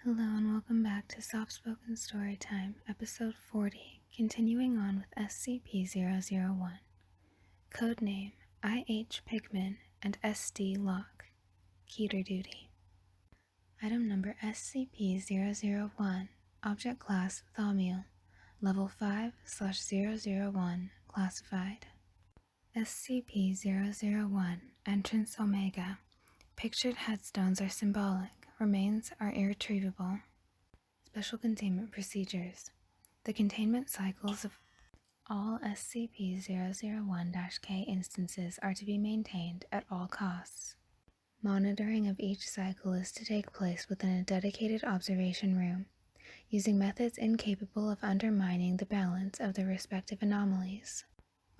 Hello and welcome back to Soft Spoken Storytime, episode 40, continuing on with SCP-001. Codename IH Pigman and SD Lock. Keter Duty. Item number SCP-001, Object Class Thaumiel, Level 5/001, Classified. SCP-001, Entrance Omega. Pictured headstones are symbolic. Remains are irretrievable. Special Containment Procedures. The containment cycles of all SCP-001-K instances are to be maintained at all costs. Monitoring of each cycle is to take place within a dedicated observation room, using methods incapable of undermining the balance of the respective anomalies.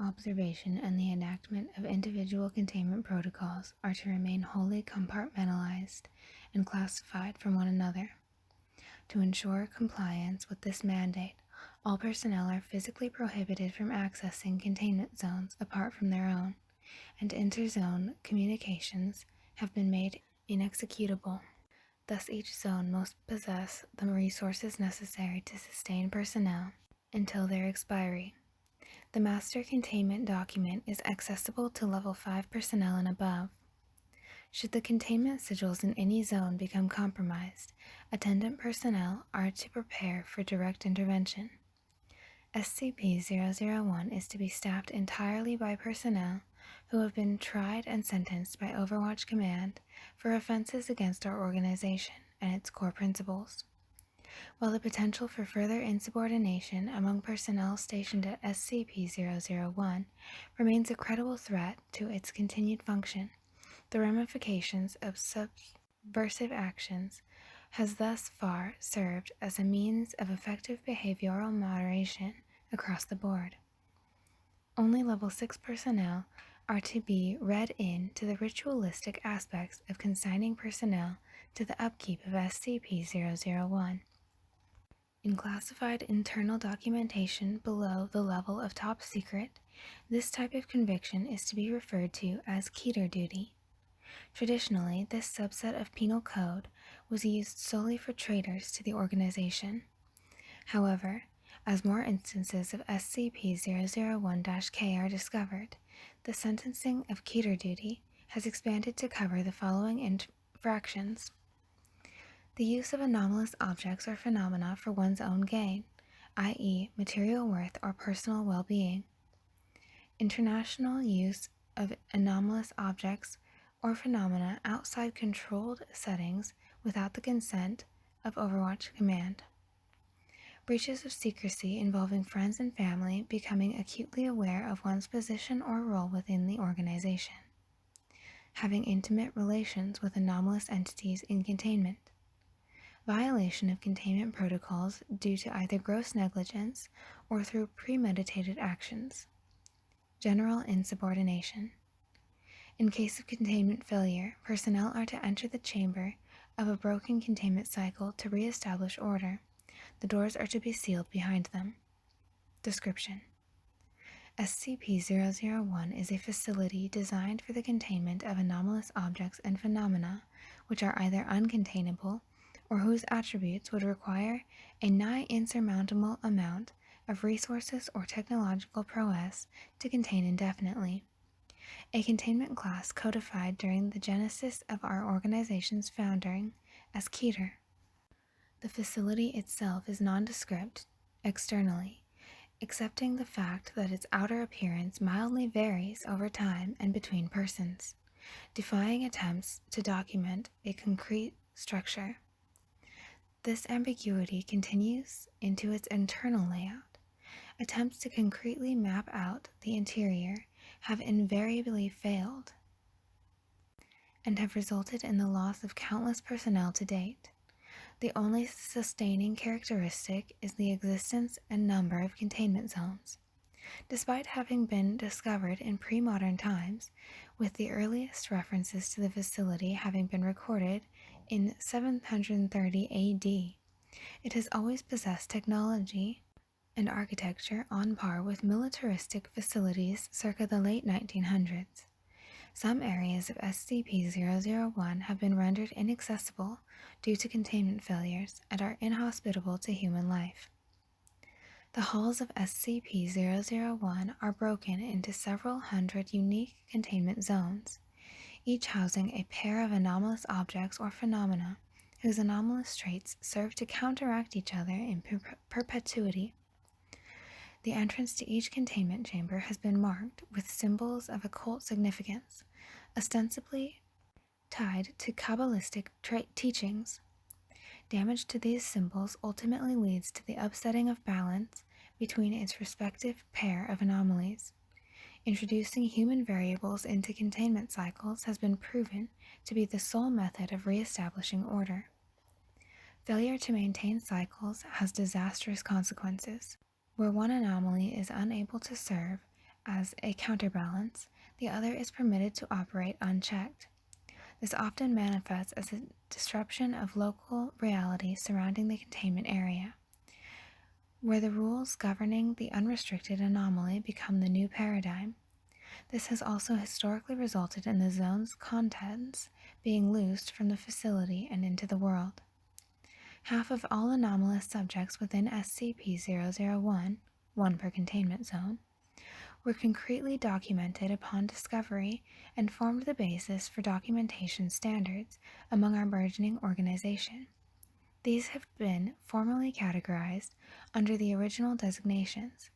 Observation and the enactment of individual containment protocols are to remain wholly compartmentalized and classified from one another. To ensure compliance with this mandate, all personnel are physically prohibited from accessing containment zones apart from their own, and inter-zone communications have been made inexecutable. Thus, each zone must possess the resources necessary to sustain personnel until their expiry. The Master Containment Document is accessible to Level 5 personnel and above. Should the containment sigils in any zone become compromised, attendant personnel are to prepare for direct intervention. SCP-001 is to be staffed entirely by personnel who have been tried and sentenced by Overwatch Command for offenses against our organization and its core principles. While the potential for further insubordination among personnel stationed at SCP-001 remains a credible threat to its continued function, the ramifications of subversive actions has thus far served as a means of effective behavioral moderation across the board. Only Level 6 personnel are to be read in to the ritualistic aspects of consigning personnel to the upkeep of SCP-001. In classified internal documentation below the level of top secret, this type of conviction is to be referred to as Keter Duty. Traditionally, this subset of penal code was used solely for traitors to the organization. However, as more instances of SCP-001-K are discovered, the sentencing of Keter Duty has expanded to cover the following infractions: the use of anomalous objects or phenomena for one's own gain, i.e., material worth or personal well-being. International use of anomalous objects or phenomena outside controlled settings without the consent of Overwatch Command. Breaches of secrecy involving friends and family becoming acutely aware of one's position or role within the organization. Having intimate relations with anomalous entities in containment. Violation of containment protocols due to either gross negligence or through premeditated actions. General insubordination. In case of containment failure, personnel are to enter the chamber of a broken containment cycle to re-establish order. The doors are to be sealed behind them. Description: SCP-001 is a facility designed for the containment of anomalous objects and phenomena which are either uncontainable or whose attributes would require a nigh insurmountable amount of resources or technological prowess to contain indefinitely. A containment class codified during the genesis of our organization's founding as Keter. The facility itself is nondescript externally, excepting the fact that its outer appearance mildly varies over time and between persons, defying attempts to document a concrete structure. This ambiguity continues into its internal layout. Attempts to concretely map out the interior have invariably failed and have resulted in the loss of countless personnel to date. The only sustaining characteristic is the existence and number of containment zones. Despite having been discovered in pre-modern times, with the earliest references to the facility having been recorded in 730 AD, it has always possessed technology and architecture on par with militaristic facilities circa the late 1900s. Some areas of SCP-001 have been rendered inaccessible due to containment failures and are inhospitable to human life. The halls of SCP-001 are broken into several hundred unique containment zones, each housing a pair of anomalous objects or phenomena whose anomalous traits serve to counteract each other in perpetuity. The entrance to each containment chamber has been marked with symbols of occult significance, ostensibly tied to Kabbalistic teachings. Damage to these symbols ultimately leads to the upsetting of balance between its respective pair of anomalies. Introducing human variables into containment cycles has been proven to be the sole method of re-establishing order. Failure to maintain cycles has disastrous consequences. Where one anomaly is unable to serve as a counterbalance, the other is permitted to operate unchecked. This often manifests as a disruption of local reality surrounding the containment area, where the rules governing the unrestricted anomaly become the new paradigm. This has also historically resulted in the zone's contents being loosed from the facility and into the world. Half of all anomalous subjects within SCP-001, one per containment zone, were concretely documented upon discovery and formed the basis for documentation standards among our burgeoning organization. These have been formally categorized under the original designations.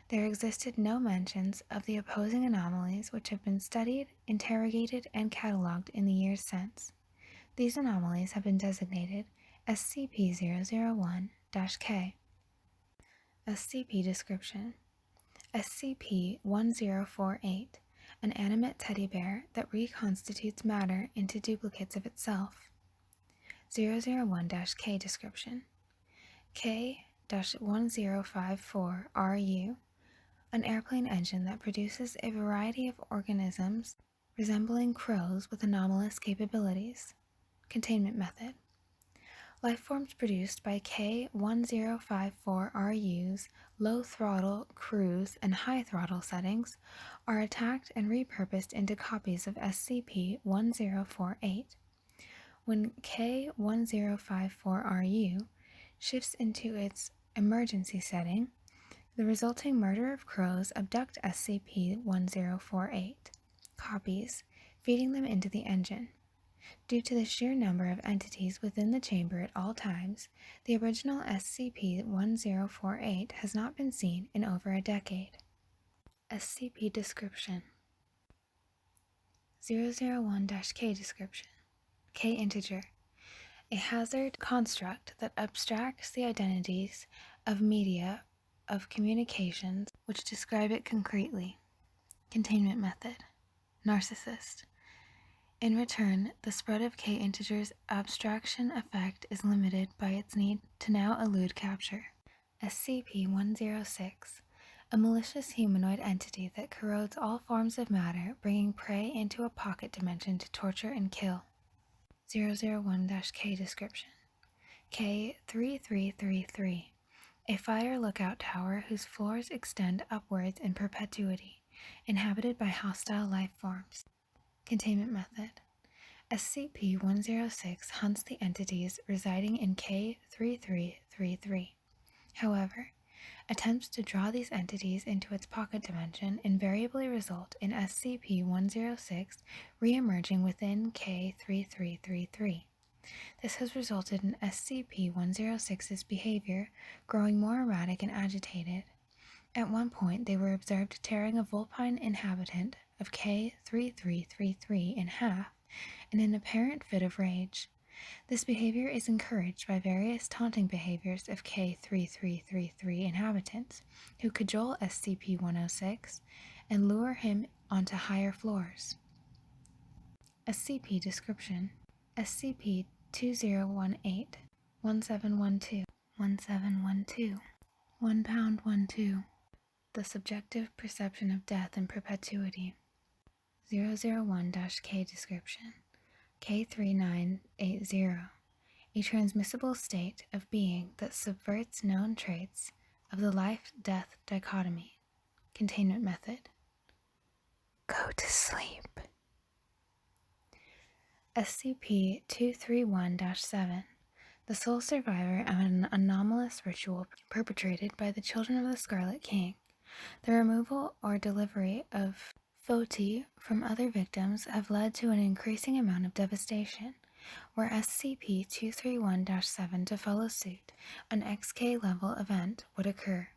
There existed no mentions of the opposing anomalies which have been studied, interrogated, and cataloged in the years since. These anomalies have been designated SCP-001-K. SCP Description: SCP-1048, an animate teddy bear that reconstitutes matter into duplicates of itself. 001-K Description: K-1054-RU, an airplane engine that produces a variety of organisms resembling crows with anomalous capabilities. Containment Method: Lifeforms produced by K-1054-RU's low-throttle, cruise, and high-throttle settings are attacked and repurposed into copies of SCP-1048. When K-1054-RU shifts into its emergency setting, the resulting murder of crows abduct SCP-1048 copies, feeding them into the engine. Due to the sheer number of entities within the chamber at all times, the original SCP-1048 has not been seen in over a decade. SCP Description: 001-K Description: K integer, a hazard construct that abstracts the identities of media of communications which describe it concretely. Containment Method: Narcissist. In return, the spread of K integer's abstraction effect is limited by its need to now elude capture. SCP-106, a malicious humanoid entity that corrodes all forms of matter, bringing prey into a pocket dimension to torture and kill. 001-K Description: K-3333, a fire lookout tower whose floors extend upwards in perpetuity, inhabited by hostile life forms. Containment Method: SCP-106 hunts the entities residing in K-3333. However, attempts to draw these entities into its pocket dimension invariably result in SCP-106 re-emerging within K-3333. This has resulted in SCP-106's behavior growing more erratic and agitated. At one point, they were observed tearing a vulpine inhabitant of K-3333 in half in an apparent fit of rage. This behavior is encouraged by various taunting behaviors of K-3333 inhabitants, who cajole SCP-106 and lure him onto higher floors. SCP Description: SCP-2018, 1712, 1712, 1 pound 12, the subjective perception of death in perpetuity. 001-K Description: K3980, a transmissible state of being that subverts known traits of the life-death dichotomy. Containment Method: Go to sleep. SCP-231-7, the sole survivor of an anomalous ritual perpetrated by the Children of the Scarlet King. The removal or delivery of FOTI from other victims have led to an increasing amount of devastation. Were SCP-231-7 to follow suit, an XK-level event would occur.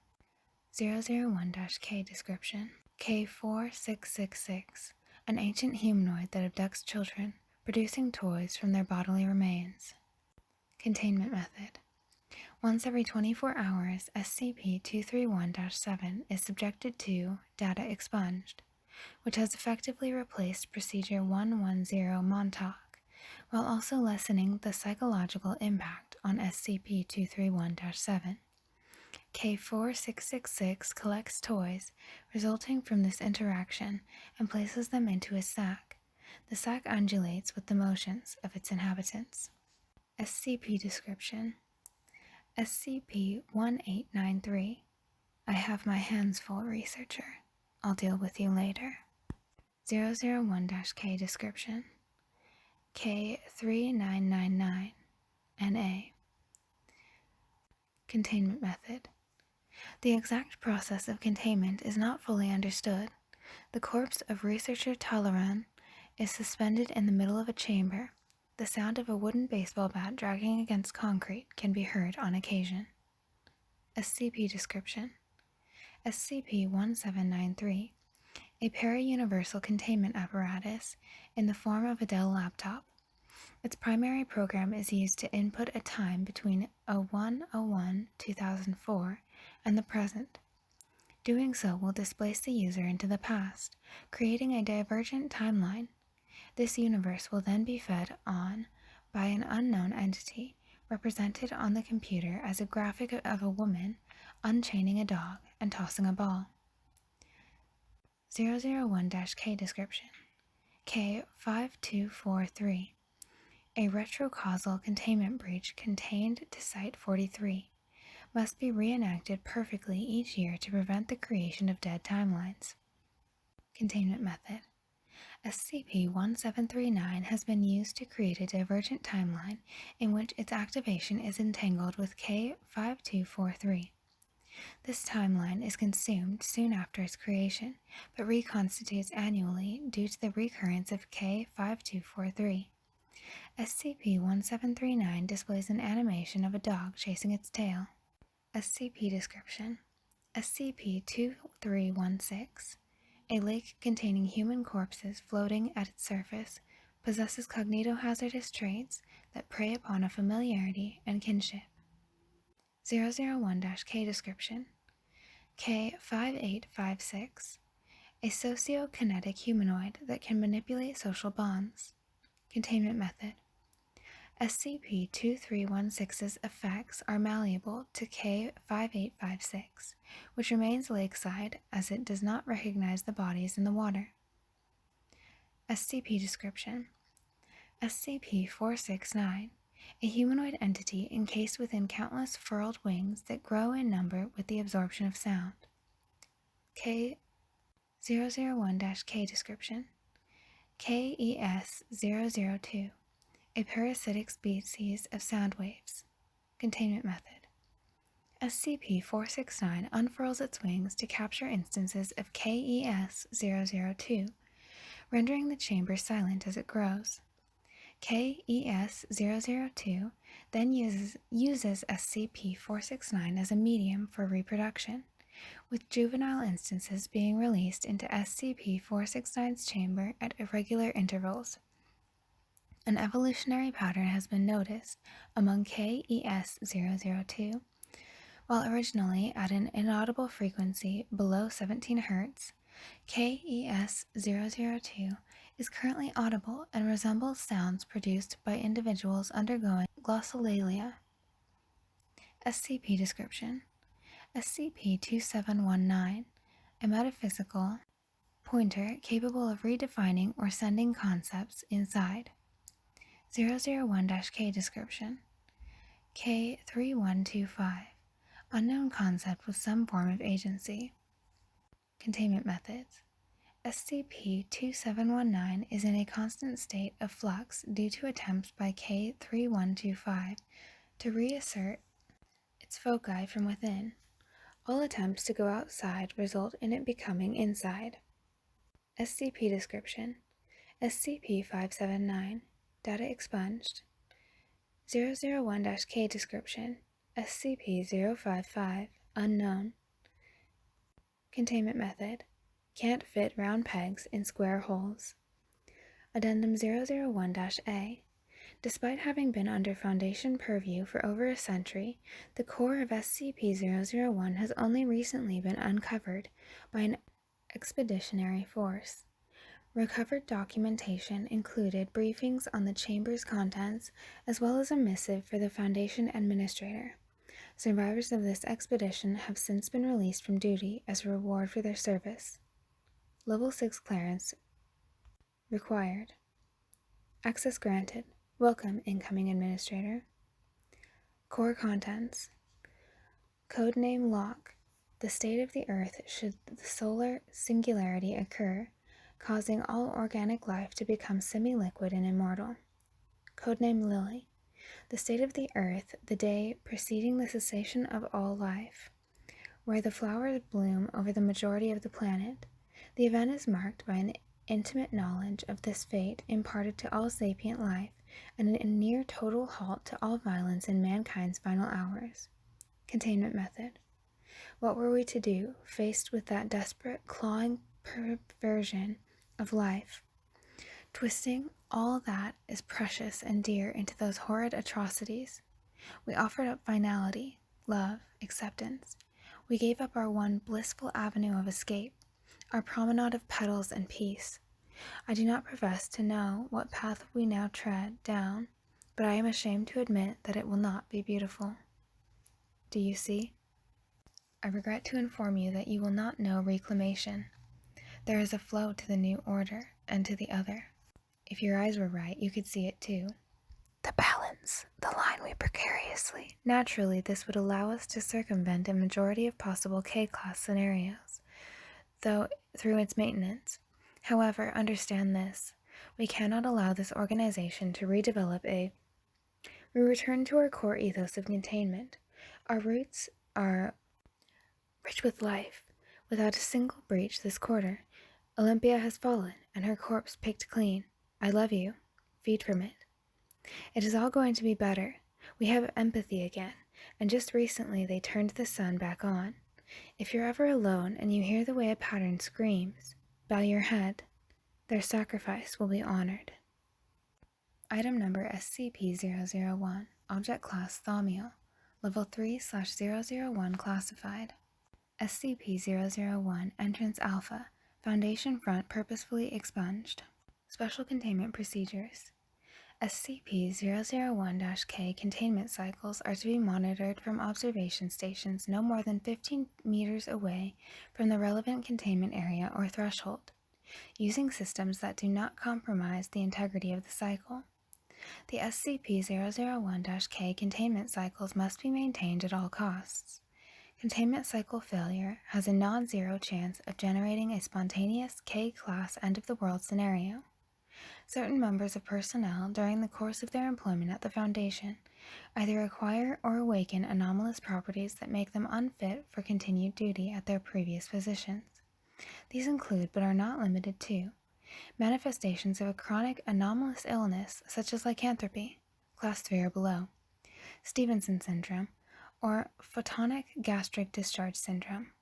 001-K Description: K4666, an ancient humanoid that abducts children, producing toys from their bodily remains. Containment Method: once every 24 hours, SCP-231-7 is subjected to data expunged, which has effectively replaced Procedure 110 Montauk, while also lessening the psychological impact on SCP-231-7. K4666 collects toys resulting from this interaction and places them into a sack. The sack undulates with the motions of its inhabitants. SCP Description: SCP-1893. I have my hands full, researcher. I'll deal with you later. 001-K Description: K3999, NA. Containment Method: the exact process of containment is not fully understood. The corpse of researcher Talaran is suspended in the middle of a chamber. The sound of a wooden baseball bat dragging against concrete can be heard on occasion. SCP Description: SCP-1793, a para-universal containment apparatus in the form of a Dell laptop. Its primary program is used to input a time between 01/01/2004 and the present. Doing so will displace the user into the past, creating a divergent timeline. This universe will then be fed on by an unknown entity, represented on the computer as a graphic of a woman unchaining a dog and tossing a ball. 001-K Description: K5243, a retrocausal containment breach contained to Site-43, must be reenacted perfectly each year to prevent the creation of dead timelines. Containment Method: SCP-1739 has been used to create a divergent timeline in which its activation is entangled with K5243. This timeline is consumed soon after its creation, but reconstitutes annually due to the recurrence of K5243. SCP-1739 displays an animation of a dog chasing its tail. SCP Description: SCP-2316, a lake containing human corpses floating at its surface, possesses cognitohazardous traits that prey upon a familiarity and kinship. 001-K Description: K5856, a sociokinetic humanoid that can manipulate social bonds. Containment Method: SCP-2316's effects are malleable to K5856, which remains lakeside as it does not recognize the bodies in the water. SCP Description: SCP-469, a humanoid entity encased within countless furled wings that grow in number with the absorption of sound. K001-K Description: KES-002, a parasitic species of sound waves. Containment Method: SCP-469 unfurls its wings to capture instances of KES-002, rendering the chamber silent as it grows. KES-002 then uses SCP-469 as a medium for reproduction, with juvenile instances being released into SCP-469's chamber at irregular intervals. An evolutionary pattern has been noticed among KES-002. While originally at an inaudible frequency below 17 Hz, KES-002 is currently audible and resembles sounds produced by individuals undergoing glossolalia. SCP Description: SCP-2719, a metaphysical pointer capable of redefining or sending concepts inside. 001-K Description: K3125, unknown concept with some form of agency. Containment Methods: Scp-2719 is in a constant state of flux due to attempts by K3125 to reassert its foci from within. All attempts to go outside result in it becoming inside. Scp Description Scp-579 Data expunged. 001-K Description SCP-055 Unknown. Containment Method Can't fit round pegs in square holes. Addendum 001-A Despite having been under Foundation purview for over a century, the core of SCP-001 has only recently been uncovered by an expeditionary force. Recovered documentation included briefings on the chamber's contents, as well as a missive for the Foundation administrator. Survivors of this expedition have since been released from duty as a reward for their service. Level 6 clearance required. Access granted. Welcome, incoming administrator. Core contents. Codename Lock. The state of the Earth should the solar singularity occur, causing all organic life to become semi-liquid and immortal. Codename Lily. The state of the Earth the day preceding the cessation of all life, where the flowers bloom over the majority of the planet. The event is marked by an intimate knowledge of this fate imparted to all sapient life, and a near total halt to all violence in mankind's final hours. Containment Method. What were we to do, faced with that desperate, clawing perversion of life, twisting all that is precious and dear into those horrid atrocities? We offered up finality, love, acceptance. We gave up our one blissful avenue of escape, our promenade of petals and peace. I do not profess to know what path we now tread down, but I am ashamed to admit that it will not be beautiful. Do you see? I regret to inform you that you will not know reclamation. There is a flow to the new order and to the other. If your eyes were right, you could see it too. The balance, the line we precariously. Naturally, this would allow us to circumvent a majority of possible K-class scenarios, though through its maintenance. However, understand this. We cannot allow this organization to redevelop We return to our core ethos of containment. Our roots are rich with life. Without a single breach this quarter, Olympia has fallen, and her corpse picked clean. I love you. Feed from it. It is all going to be better. We have empathy again, and just recently they turned the sun back on. If you're ever alone and you hear the way a pattern screams, bow your head. Their sacrifice will be honored. Item number SCP-001, Object Class Thaumiel, Level 3/001 Classified. SCP-001, Entrance Alpha, Foundation Front purposefully expunged. Special Containment Procedures. SCP-001-K containment cycles are to be monitored from observation stations no more than 15 meters away from the relevant containment area or threshold, using systems that do not compromise the integrity of the cycle. The SCP-001-K containment cycles must be maintained at all costs. Containment cycle failure has a non-zero chance of generating a spontaneous K-class end-of-the-world scenario. Certain members of personnel, during the course of their employment at the Foundation, either acquire or awaken anomalous properties that make them unfit for continued duty at their previous positions. These include, but are not limited to, manifestations of a chronic anomalous illness such as lycanthropy, Class 3 or below, Stevenson syndrome, or photonic gastric discharge syndrome.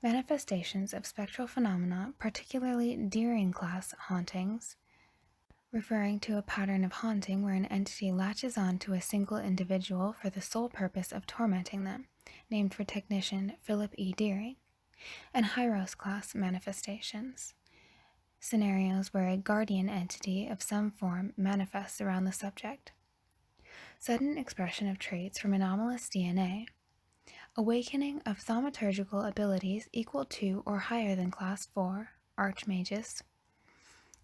Manifestations of spectral phenomena, particularly Deering-class hauntings, referring to a pattern of haunting where an entity latches on to a single individual for the sole purpose of tormenting them, named for technician Philip E. Deering, and Hyros-class manifestations, scenarios where a guardian entity of some form manifests around the subject. Sudden expression of traits from anomalous DNA, awakening of thaumaturgical abilities equal to or higher than Class 4, Archmagus,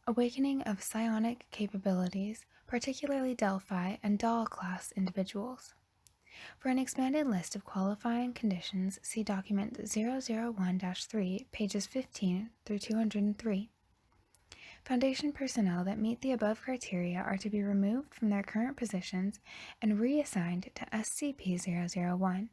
awakening of psionic capabilities, particularly Delphi and Doll-class individuals, For an expanded list of qualifying conditions, see document 001-3, pages 15 through 203. Foundation personnel that meet the above criteria are to be removed from their current positions and reassigned to SCP-001.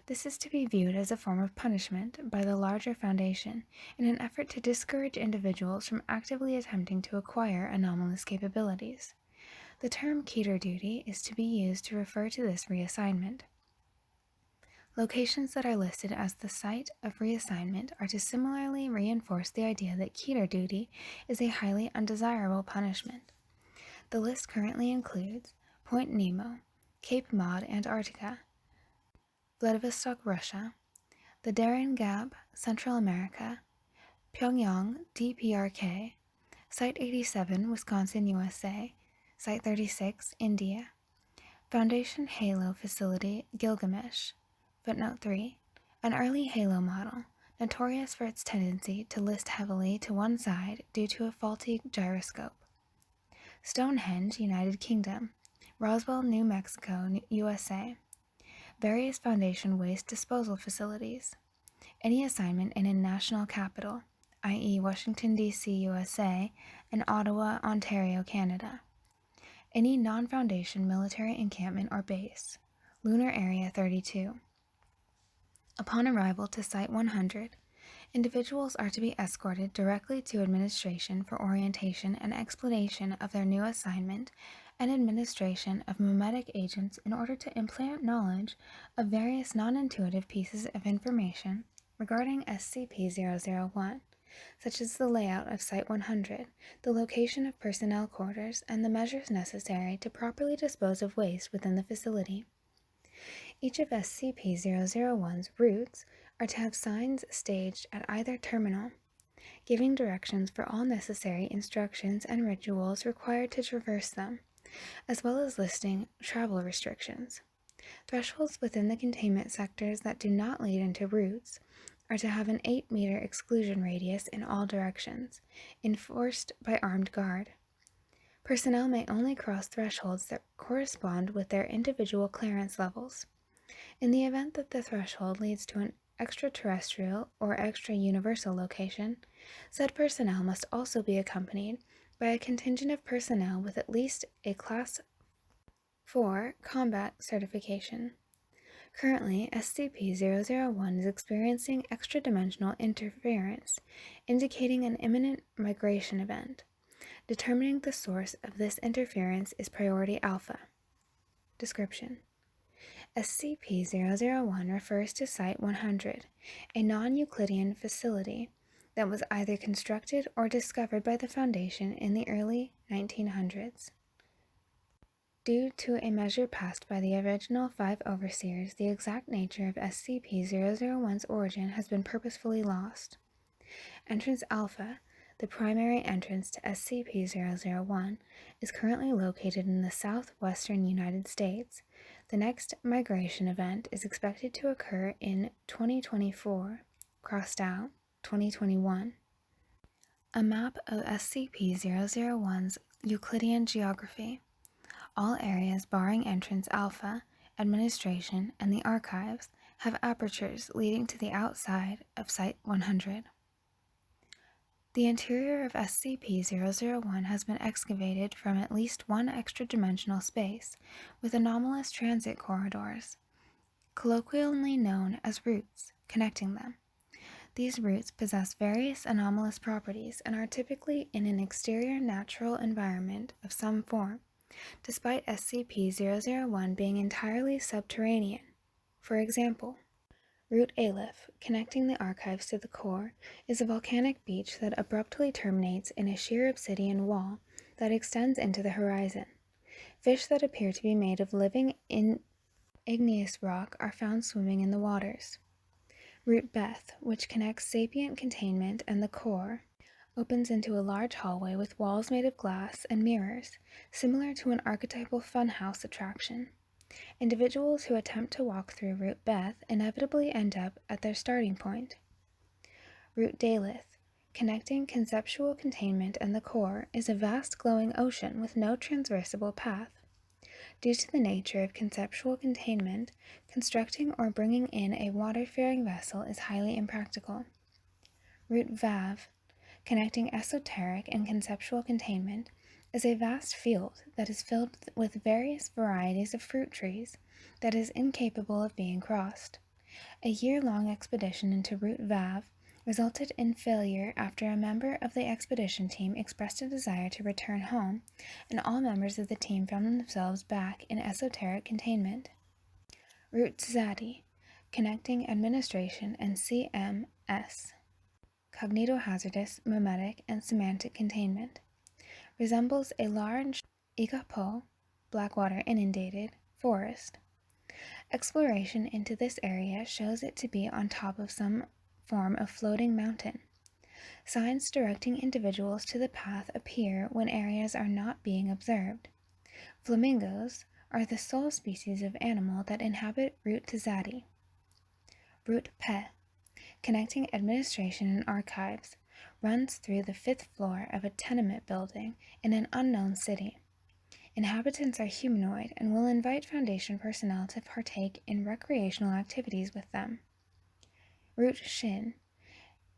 This is to be viewed as a form of punishment by the larger Foundation in an effort to discourage individuals from actively attempting to acquire anomalous capabilities. The term Keter Duty is to be used to refer to this reassignment. Locations that are listed as the site of reassignment are to similarly reinforce the idea that Keter Duty is a highly undesirable punishment. The list currently includes Point Nemo, Cape Maud, Antarctica, Vladivostok, Russia, the Darien Gap, Central America, Pyongyang, DPRK, Site 87, Wisconsin, USA, Site 36, India, Foundation Halo Facility, Gilgamesh. Footnote 3. An early Halo model, notorious for its tendency to list heavily to one side due to a faulty gyroscope. Stonehenge, United Kingdom, Roswell, New Mexico, USA. Various Foundation waste disposal facilities. Any assignment in a national capital, i.e. Washington, D.C., USA, and Ottawa, Ontario, Canada. Any non-Foundation military encampment or base, Lunar Area 32. Upon arrival to Site 100, individuals are to be escorted directly to administration for orientation and explanation of their new assignment and administration of memetic agents in order to implant knowledge of various non-intuitive pieces of information regarding SCP-001, such as the layout of Site 100, the location of personnel quarters, and the measures necessary to properly dispose of waste within the facility. Each of SCP-001's routes are to have signs staged at either terminal, giving directions for all necessary instructions and rituals required to traverse them, as well as listing travel restrictions. Thresholds within the containment sectors that do not lead into routes are to have an 8-meter exclusion radius in all directions, enforced by armed guard. Personnel may only cross thresholds that correspond with their individual clearance levels. In the event that the threshold leads to an extraterrestrial or extra-universal location, said personnel must also be accompanied by a contingent of personnel with at least a Class 4 combat certification. Currently, SCP-001 is experiencing extra-dimensional interference, indicating an imminent migration event. Determining the source of this interference is Priority Alpha. Description: SCP-001 refers to Site 100, a non-Euclidean facility that was either constructed or discovered by the Foundation in the early 1900s. Due to a measure passed by the original 5 overseers, the exact nature of SCP-001's origin has been purposefully lost. Entrance Alpha, the primary entrance to SCP-001, is currently located in the southwestern United States. The next migration event is expected to occur in 2024, crossed out 2021. A map of SCP-001's Euclidean geography. All areas barring Entrance Alpha, Administration, and the Archives have apertures leading to the outside of Site 100. The interior of SCP-001 has been excavated from at least one extra-dimensional space with anomalous transit corridors, colloquially known as routes, connecting them. These routes possess various anomalous properties and are typically in an exterior natural environment of some form, despite SCP-001 being entirely subterranean. For example, Route Aleph, connecting the archives to the core, is a volcanic beach that abruptly terminates in a sheer obsidian wall that extends into the horizon. Fish that appear to be made of living igneous rock are found swimming in the waters. Route Beth, which connects sapient containment and the core, opens into a large hallway with walls made of glass and mirrors, similar to an archetypal funhouse attraction. Individuals who attempt to walk through Route Beth inevitably end up at their starting point. Route Daleth, connecting conceptual containment and the core, is a vast glowing ocean with no transversable path. Due to the nature of conceptual containment, constructing or bringing in a water-faring vessel is highly impractical. Root VAV, connecting esoteric and conceptual containment, is a vast field that is filled with various varieties of fruit trees that is incapable of being crossed. A year-long expedition into Root VAV resulted in failure after a member of the expedition team expressed a desire to return home, and all members of the team found themselves back in esoteric containment. Root ZADI, connecting administration and CMS, cognitohazardous, memetic, and semantic containment, resembles a large Ikapo, Blackwater inundated, forest. Exploration into this area shows it to be on top of some form of floating mountain. Signs directing individuals to the path appear when areas are not being observed. Flamingos are the sole species of animal that inhabit Root ZADI. Root PE, connecting administration and archives, runs through the 5th floor of a tenement building in an unknown city. Inhabitants are humanoid and will invite Foundation personnel to partake in recreational activities with them. Root SHIN,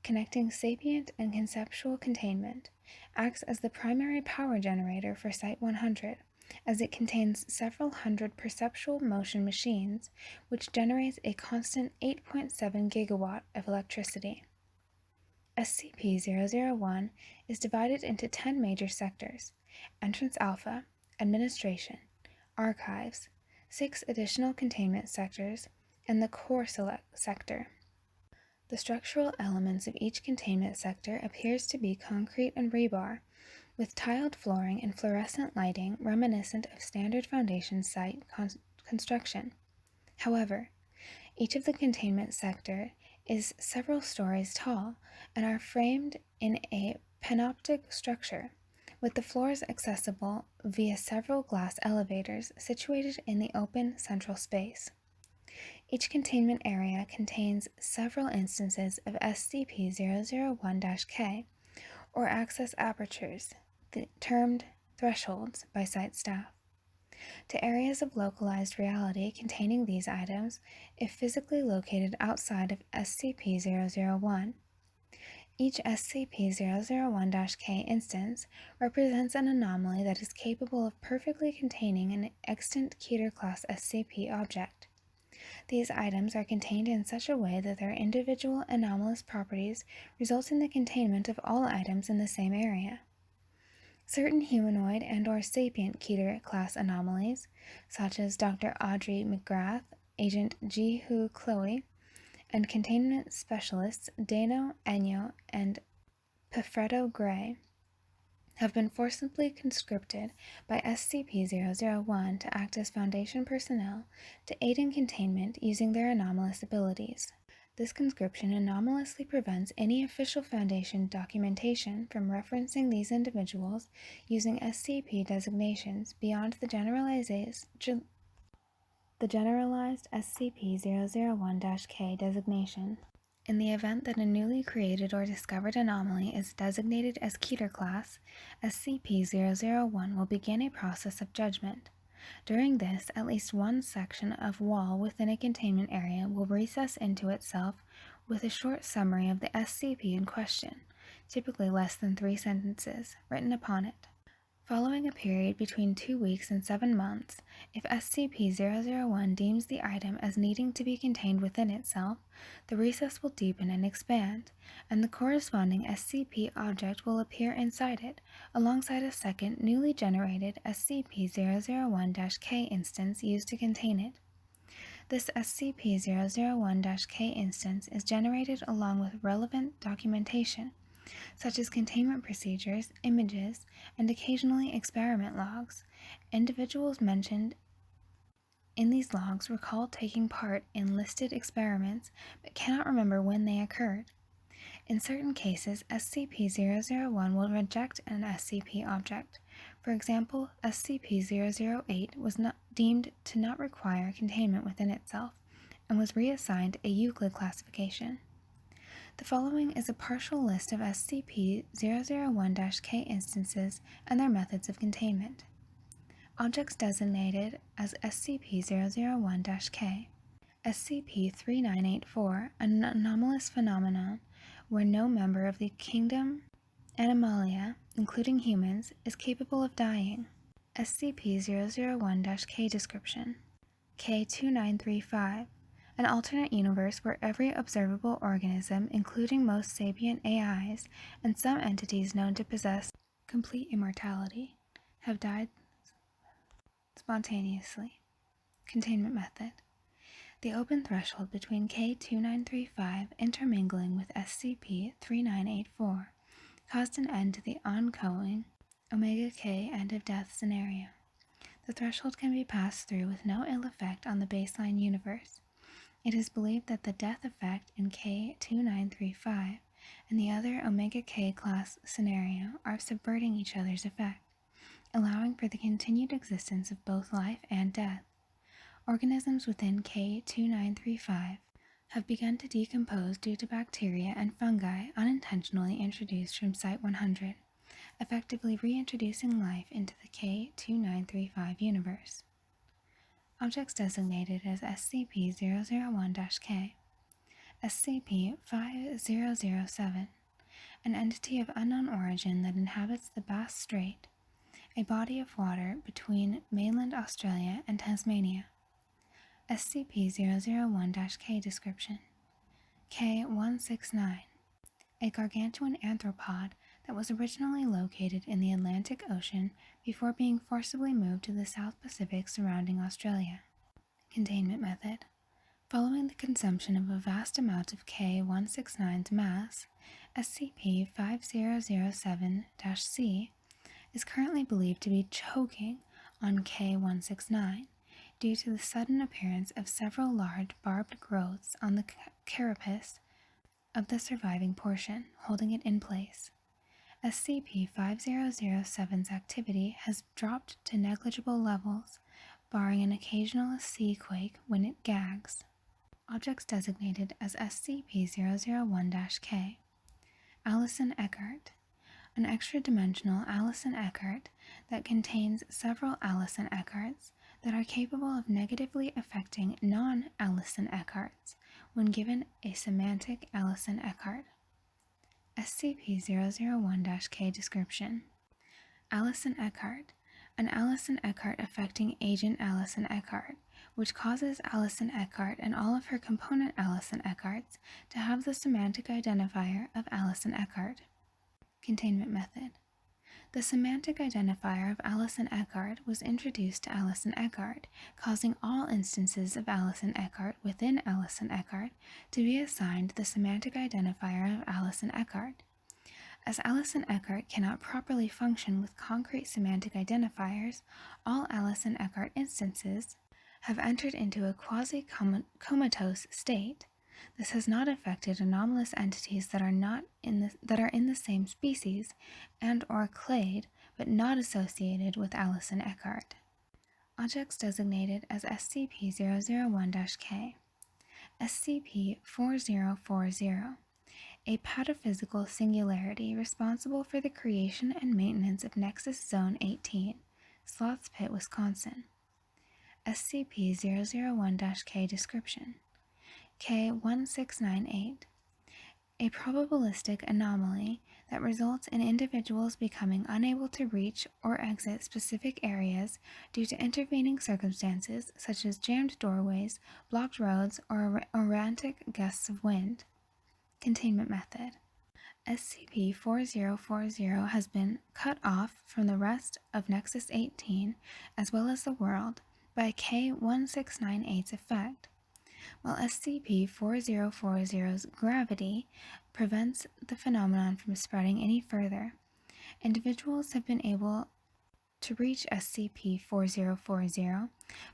connecting sapient and conceptual containment, acts as the primary power generator for Site-100, as it contains several hundred perceptual motion machines, which generates a constant 8.7 gigawatt of electricity. SCP-001 is divided into 10 major sectors: Entrance Alpha, Administration, Archives, 6 additional containment sectors, and the Core sector. The structural elements of each containment sector appears to be concrete and rebar, with tiled flooring and fluorescent lighting reminiscent of standard Foundation site construction. However, each of the containment sector is several stories tall and are framed in a panoptic structure, with the floors accessible via several glass elevators situated in the open central space. Each containment area contains several instances of SCP-001-K, or access apertures, termed thresholds by site staff, to areas of localized reality containing these items if physically located outside of SCP-001. Each SCP-001-K instance represents an anomaly that is capable of perfectly containing an extant Keter-class SCP object. These items are contained in such a way that their individual anomalous properties result in the containment of all items in the same area. Certain humanoid and/or sapient Keter-class anomalies, such as Dr. Audrey McGrath, Agent Ji-Hoo Chloe, and containment specialists Dano, Enyo, and Pifredo Gray, have been forcibly conscripted by SCP-001 to act as Foundation personnel to aid in containment using their anomalous abilities. This conscription anomalously prevents any official Foundation documentation from referencing these individuals using SCP designations beyond the generalized SCP-001-K designation. In the event that a newly created or discovered anomaly is designated as Keter class, SCP-001 will begin a process of judgment. During this, at least one section of wall within a containment area will recess into itself with a short summary of the SCP in question, typically less than 3 sentences, written upon it. Following a period between 2 weeks and 7 months, if SCP-001 deems the item as needing to be contained within itself, the recess will deepen and expand, and the corresponding SCP object will appear inside it, alongside a second, newly generated SCP-001-K instance used to contain it. This SCP-001-K instance is generated along with relevant documentation, such as containment procedures, images, and occasionally experiment logs. Individuals mentioned in these logs recall taking part in listed experiments but cannot remember when they occurred. In certain cases, SCP-001 will reject an SCP object. For example, SCP-008 was deemed to not require containment within itself and was reassigned a Euclid classification. The following is a partial list of SCP-001-K instances and their methods of containment. Objects designated as SCP-001-K. SCP-3984, an anomalous phenomenon where no member of the kingdom Animalia, including humans, is capable of dying. SCP-001-K Description K-2935, an alternate universe where every observable organism, including most sapient AIs and some entities known to possess complete immortality, have died spontaneously. Containment Method. The open threshold between K-2935 intermingling with SCP-3984 caused an end to the ongoing Omega-K end-of-death scenario. The threshold can be passed through with no ill effect on the baseline universe. It is believed that the death effect in K-2935 and the other Omega-K class scenario are subverting each other's effect, allowing for the continued existence of both life and death. Organisms within K-2935 have begun to decompose due to bacteria and fungi unintentionally introduced from Site-100, effectively reintroducing life into the K-2935 universe. Objects designated as SCP-001-K. SCP-5007, an entity of unknown origin that inhabits the Bass Strait, a body of water between mainland Australia and Tasmania. SCP-001-K Description K-169, a gargantuan arthropod that was originally located in the Atlantic Ocean before being forcibly moved to the South Pacific surrounding Australia. Containment Method. Following the consumption of a vast amount of K-169's mass, SCP-5007-C is currently believed to be choking on K-169 due to the sudden appearance of several large barbed growths on the carapace of the surviving portion, holding it in place. SCP-5007's activity has dropped to negligible levels, barring an occasional sea quake when it gags. Objects designated as SCP-001-K. Allison Eckert, an extra-dimensional Allison Eckert that contains several Allison Eckerts that are capable of negatively affecting non-Allison Eckerts when given a semantic Allison Eckert. SCP-001-K Description Allison Eckert, an Allison Eckert affecting Agent Allison Eckert, which causes Allison Eckert and all of her component Allison Eckerts to have the semantic identifier of Allison Eckert. Containment Method. The semantic identifier of Allison Eckert was introduced to Allison Eckert, causing all instances of Allison Eckert within Allison Eckert to be assigned the semantic identifier of Allison Eckert. As Allison Eckert cannot properly function with concrete semantic identifiers, all Allison Eckert instances have entered into a quasi-comatose state. This has not affected anomalous entities that are in the same species and/or clade, but not associated with Allison Eckert. Objects designated as SCP-001-K. SCP-4040, a pataphysical singularity responsible for the creation and maintenance of Nexus Zone 18, Sloth's Pit, Wisconsin. SCP-001-K Description K-1698, a probabilistic anomaly that results in individuals becoming unable to reach or exit specific areas due to intervening circumstances such as jammed doorways, blocked roads, or erratic gusts of wind. Containment Method. SCP-4040 has been cut off from the rest of Nexus 18, as well as the world, by K-1698's effect. While SCP-4040's gravity prevents the phenomenon from spreading any further, individuals have been able to reach SCP-4040,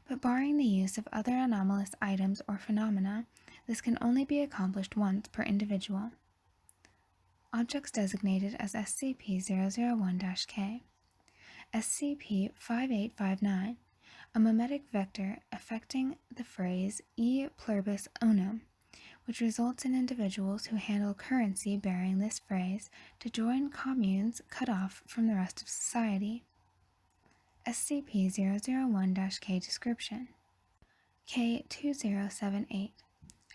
but barring the use of other anomalous items or phenomena, this can only be accomplished once per individual. Objects designated as SCP-001-K. SCP-5859, a memetic vector affecting the phrase E pluribus unum, which results in individuals who handle currency bearing this phrase to join communes cut off from the rest of society. SCP-001-K Description K2078,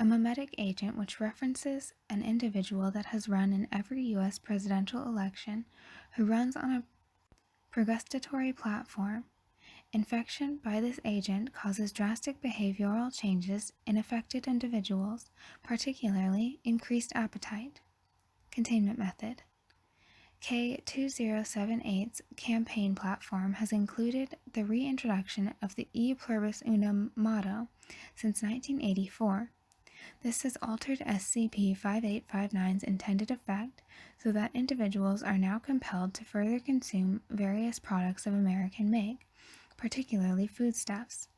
a memetic agent which references an individual that has run in every U.S. presidential election who runs on a purgatory platform. Infection by this agent causes drastic behavioral changes in affected individuals, particularly increased appetite. Containment Method. K2078's campaign platform has included the reintroduction of the E Pluribus Unum motto since 1984. This has altered SCP-5859's intended effect so that individuals are now compelled to further consume various products of American make, particularly foodstuffs.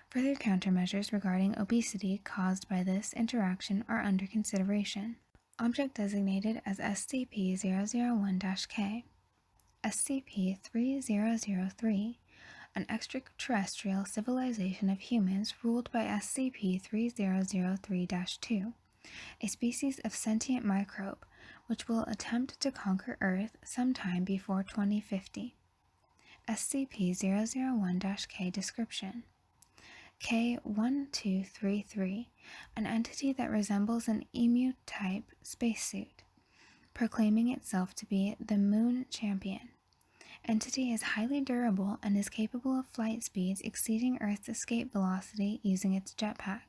Further countermeasures regarding obesity caused by this interaction are under consideration. Object designated as SCP-001-K. SCP-3003, an extraterrestrial civilization of humans ruled by SCP-3003-2, a species of sentient microbe which will attempt to conquer Earth sometime before 2050. SCP-001-K Description K1233, an entity that resembles an emu-type spacesuit, proclaiming itself to be the Moon Champion. Entity is highly durable and is capable of flight speeds exceeding Earth's escape velocity using its jetpack.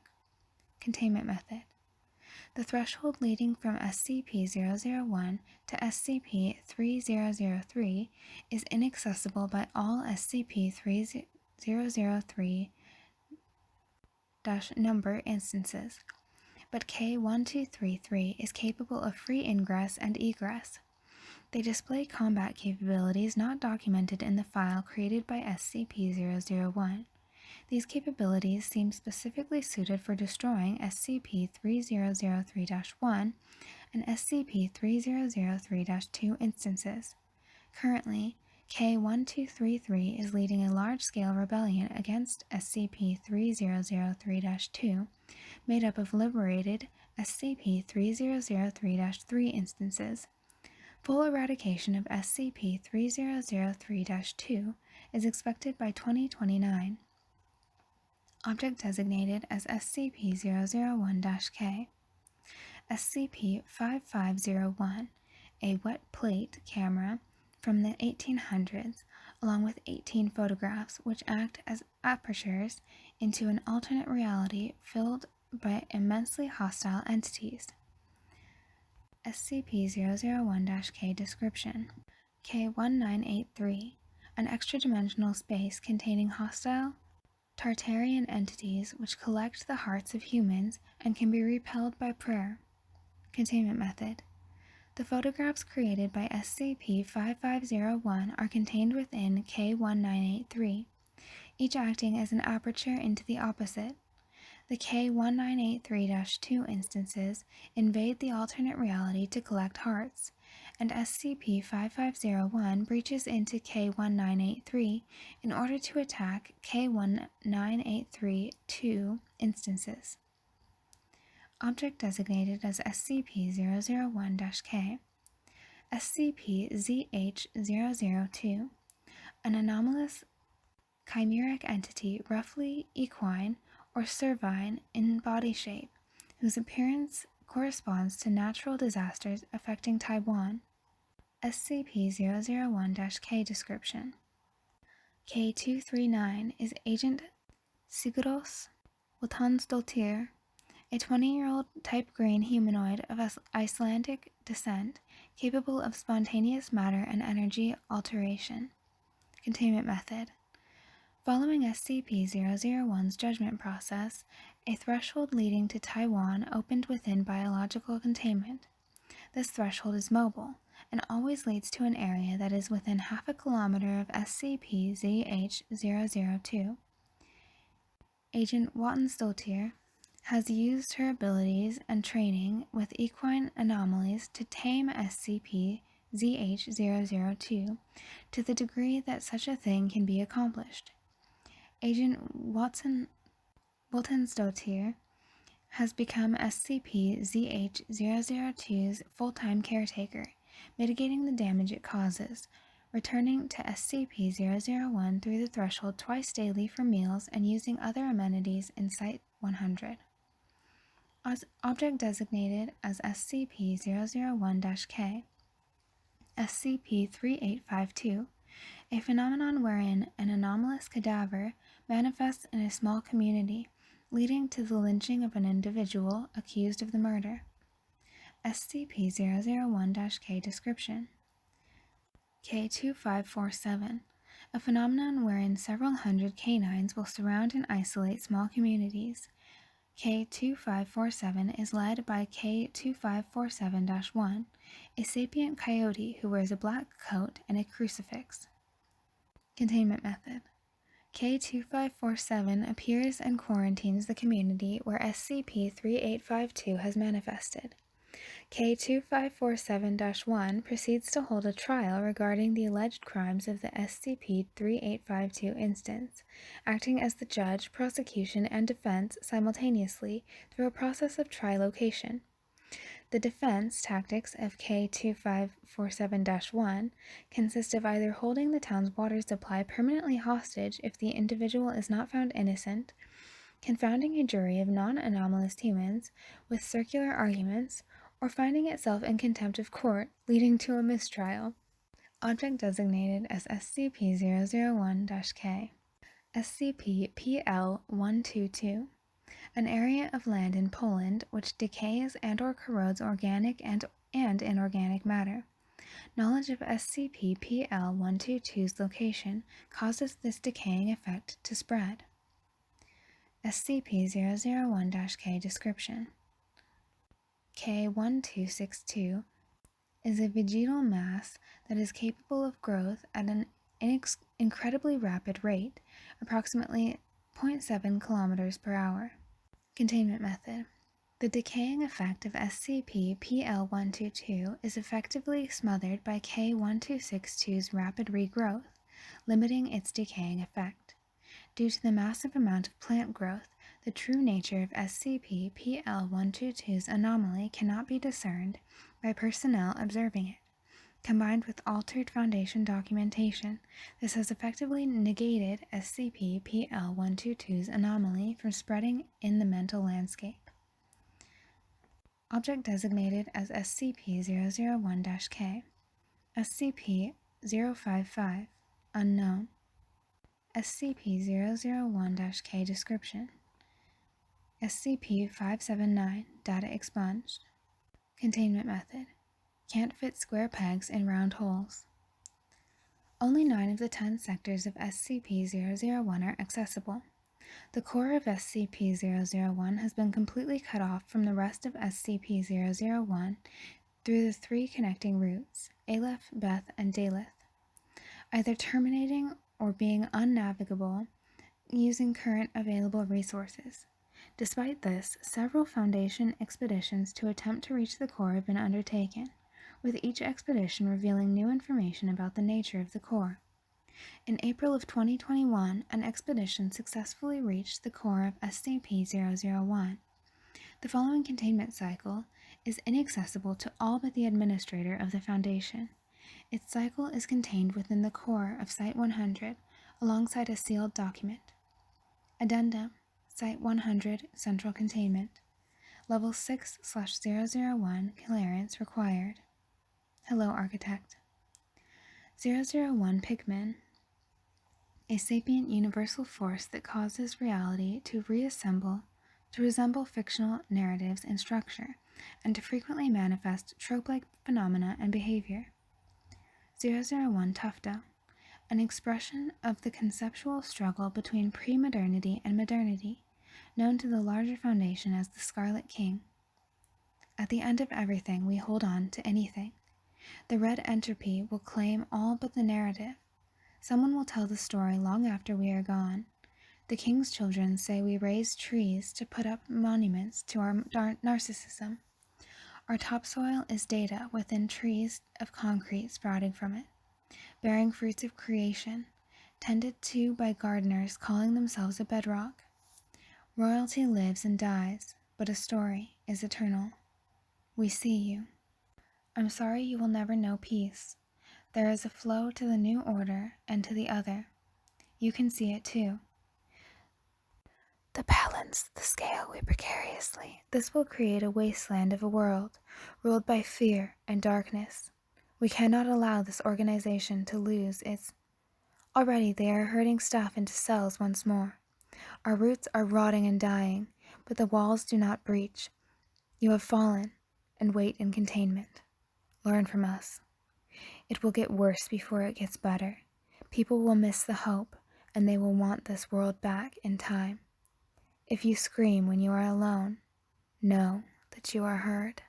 Containment Method. The threshold leading from SCP-001 to SCP-3003 is inaccessible by all SCP-3003 number instances, but K1233 is capable of free ingress and egress. They display combat capabilities not documented in the file created by SCP-001. These capabilities seem specifically suited for destroying SCP-3003-1 and SCP-3003-2 instances. Currently, K1233 is leading a large-scale rebellion against SCP-3003-2, made up of liberated SCP-3003-3 instances. Full eradication of SCP-3003-2 is expected by 2029. Object designated as SCP-001-K. SCP-5501, a wet plate camera from the 1800s, along with 18 photographs which act as apertures into an alternate reality filled by immensely hostile entities. SCP-001-K Description K1983, an extra-dimensional space containing hostile Tartarian entities which collect the hearts of humans and can be repelled by prayer. Containment Method. The photographs created by SCP-5501 are contained within K1983, each acting as an aperture into the opposite. The K1983-2 instances invade the alternate reality to collect hearts, and SCP-5501 breaches into K1983 in order to attack K1983-2 instances. Object designated as SCP-001-K. SCP-ZH-002, an anomalous chimeric entity roughly equine or cervine in body shape, whose appearance corresponds to natural disasters affecting Taiwan. SCP-001-K Description K239 is Agent Sigurdos Wotansdottir, a 20-year-old type green humanoid of Icelandic descent, capable of spontaneous matter and energy alteration. Containment Method. Following SCP-001's judgment process, a threshold leading to Taiwan opened within biological containment. This threshold is mobile and always leads to an area that is within half a kilometer of SCP-ZH-002. Agent Wotansdottir has used her abilities and training with equine anomalies to tame SCP-ZH-002 to the degree that such a thing can be accomplished. Agent Wotansdottir has become SCP-ZH-002's full-time caretaker, mitigating the damage it causes, returning to SCP-001 through the threshold twice daily for meals and using other amenities in Site-100. Object designated as SCP-001-K. SCP-3852, a phenomenon wherein an anomalous cadaver manifests in a small community, leading to the lynching of an individual accused of the murder. SCP-001-K Description: K-2547, a phenomenon wherein several hundred canines will surround and isolate small communities. K-2547 is led by K-2547-1, a sapient coyote who wears a black coat and a crucifix. Containment Method: K-2547 appears and quarantines the community where SCP-3852 has manifested. K-2547-1 proceeds to hold a trial regarding the alleged crimes of the SCP-3852 instance, acting as the judge, prosecution, and defense simultaneously through a process of trilocation. The defense tactics of K-2547-1 consist of either holding the town's water supply permanently hostage if the individual is not found innocent, confounding a jury of non-anomalous humans with circular arguments, or finding itself in contempt of court, leading to a mistrial. Object designated as SCP-001-K. SCP-PL-122, an area of land in Poland which decays and/or corrodes organic and inorganic matter. Knowledge of SCP-PL-122's location causes this decaying effect to spread. SCP-001-K Description: K-1262 is a vegetal mass that is capable of growth at an incredibly rapid rate, approximately 0.7 km per hour. Containment Method: the decaying effect of SCP-PL-122 is effectively smothered by K-1262's rapid regrowth, limiting its decaying effect. Due to the massive amount of plant growth, the true nature of SCP-PL-122's anomaly cannot be discerned by personnel observing it. Combined with altered Foundation documentation, this has effectively negated SCP-PL-122's anomaly from spreading in the mental landscape. Object designated as SCP-001-K. SCP-055, Unknown. SCP-001-K Description: SCP-579, Data expunged. Containment Method: can't fit square pegs in round holes. Only 9 of the 10 sectors of SCP-001 are accessible. The core of SCP-001 has been completely cut off from the rest of SCP-001 through the 3 connecting routes, Aleph, Beth, and Daleth, either terminating or being unnavigable using current available resources. Despite this, several Foundation expeditions to attempt to reach the core have been undertaken, with each expedition revealing new information about the nature of the core. In April of 2021, an expedition successfully reached the core of SCP-001. The following containment cycle is inaccessible to all but the administrator of the Foundation. Its cycle is contained within the core of Site-100, alongside a sealed document. Addendum: Site-100 Central Containment. Level 6/001 clearance required. Hello, Architect. 001 Pigmen. A sapient universal force that causes reality to resemble fictional narratives in structure, and to frequently manifest trope-like phenomena and behavior. 001 Tufto. An expression of the conceptual struggle between pre-modernity and modernity, known to the larger Foundation as the Scarlet King. At the end of everything, we hold on to anything. The red entropy will claim all but the narrative. Someone will tell the story long after we are gone. The King's children say we raise trees to put up monuments to our narcissism. Our topsoil is data within trees of concrete sprouting from it, bearing fruits of creation, tended to by gardeners calling themselves a bedrock. Royalty lives and dies, but a story is eternal. We see you. I'm sorry you will never know peace. There is a flow to the new order and to the other. You can see it too. The balance, the scale we precariously. This will create a wasteland of a world, ruled by fear and darkness. We cannot allow this organization to lose its... Already they are herding staff into cells once more. Our roots are rotting and dying, but the walls do not breach. You have fallen, and wait in containment. Learn from us. It will get worse before it gets better. People will miss the hope, and they will want this world back in time. If you scream when you are alone, know that you are heard.